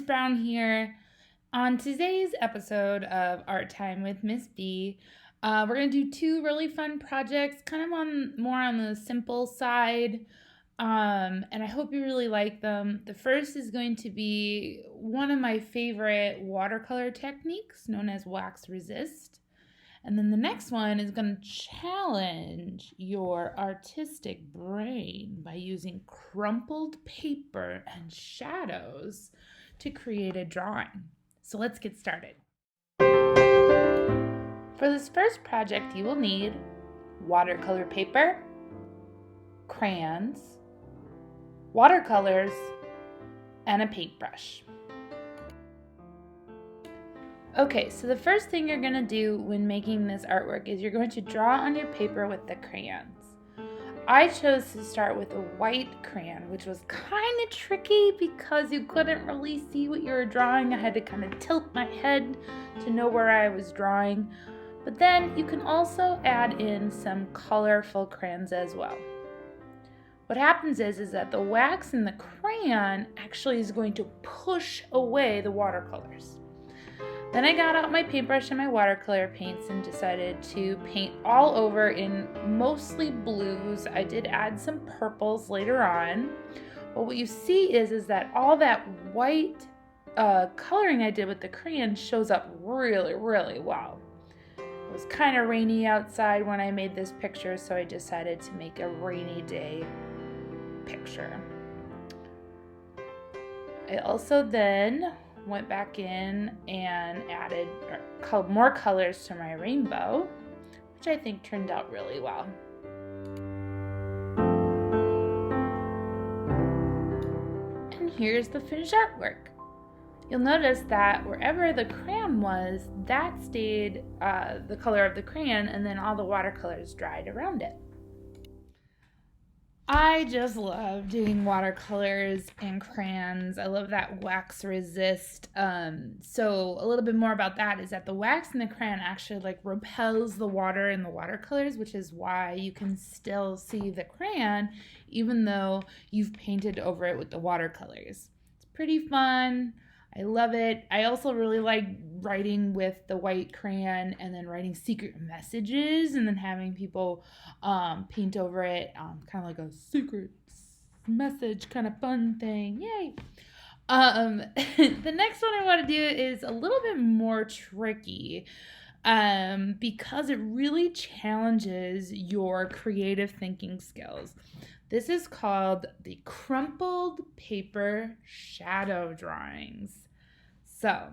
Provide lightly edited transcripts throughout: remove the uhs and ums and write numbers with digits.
Miss Brown here. On today's episode of Art Time with Miss B, we're gonna do two really fun projects, kind of more on the simple side, and I hope you really like them. The first is going to be one of my favorite watercolor techniques, known as wax resist. And then the next one is going to challenge your artistic brain by using crumpled paper and shadows to create a drawing. So let's get started. For this first project, you will need watercolor paper, crayons, watercolors, and a paintbrush. Okay, so the first thing you're going to do when making this artwork is you're going to draw on your paper with the crayons. I chose to start with a white crayon, which was kind of tricky because you couldn't really see what you were drawing. I had to kind of tilt my head to know where I was drawing. But then you can also add in some colorful crayons as well. What happens is that the wax in the crayon actually is going to push away the watercolors. Then I got out my paintbrush and my watercolor paints and decided to paint all over in mostly blues. I did add some purples later on. But what you see is that all that white coloring I did with the crayon shows up really, really well. It was kind of rainy outside when I made this picture, so I decided to make a rainy day picture. I also then went back in and added more colors to my rainbow, which I think turned out really well. And here's the finished artwork. You'll notice that wherever the crayon was, that stayed the color of the crayon, and then all the watercolors dried around it. I just love doing watercolors and crayons. I love that wax resist. So a little bit more about that is that the wax in the crayon actually repels the water in the watercolors, which is why you can still see the crayon even though you've painted over it with the watercolors. It's pretty fun. I love it. I also really like writing with the white crayon and then writing secret messages and then having people paint over it, kind of like a secret message kind of fun thing. Yay! The next one I want to do is a little bit more tricky because it really challenges your creative thinking skills. This is called the crumpled paper shadow drawings. So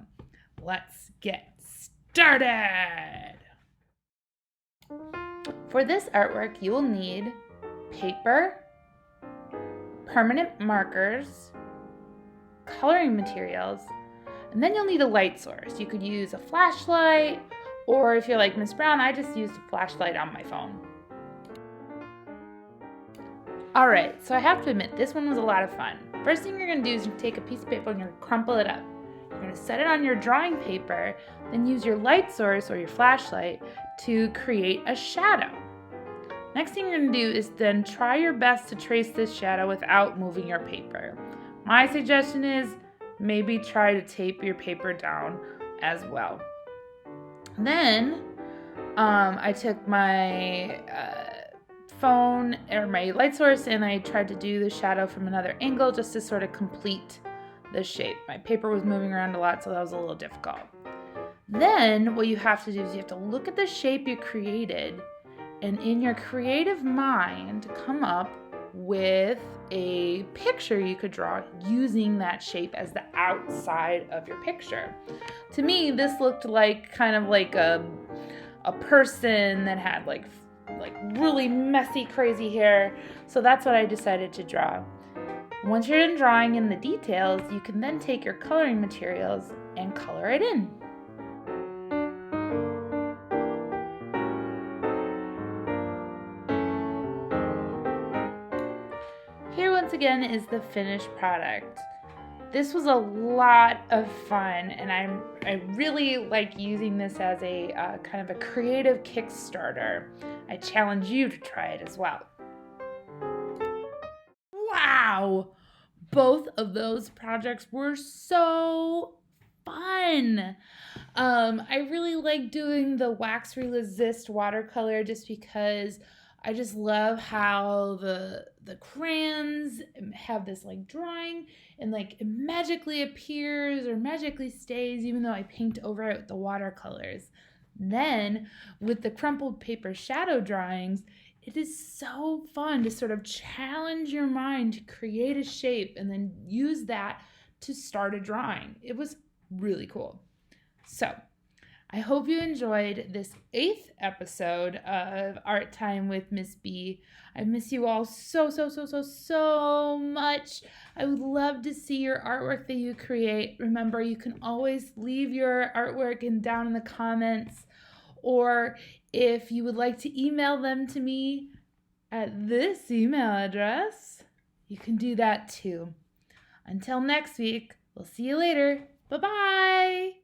let's get started. For this artwork, you will need paper, permanent markers, coloring materials, and then you'll need a light source. You could use a flashlight, or if you're like Miss Brown, I just used a flashlight on my phone. Alright, so I have to admit, this one was a lot of fun. First thing you're going to do is you take a piece of paper and you're going to crumple it up. You're going to set it on your drawing paper, then use your light source or your flashlight to create a shadow. Next thing you're going to do is then try your best to trace this shadow without moving your paper. My suggestion is maybe try to tape your paper down as well. Then I took my phone or my light source and I tried to do the shadow from another angle just to sort of complete the shape. My paper was moving around a lot, so that was a little difficult. Then what you have to do is you have to look at the shape you created and in your creative mind come up with a picture you could draw using that shape as the outside of your picture. To me, this looked like kind of like a person that had like really messy, crazy hair. So that's what I decided to draw. Once you're done drawing in the details, you can then take your coloring materials and color it in. Here once again is the finished product. This was a lot of fun, and I really like using this as a kind of a creative Kickstarter. I challenge you to try it as well. Wow! both of those projects were so fun. I really like doing the wax resist watercolor just because I just love how the crayons have this like drawing and like it magically appears or magically stays even though I paint over it with the watercolors. Then with the crumpled paper shadow drawings, it is so fun to sort of challenge your mind to create a shape and then use that to start a drawing. It was really cool. So, I hope you enjoyed this 8th episode of Art Time with Miss B. I miss you all so much. I would love to see your artwork that you create. Remember, you can always leave your artwork down in the comments, or if you would like to email them to me at this email address, you can do that too. Until next week, we'll see you later. Bye-bye.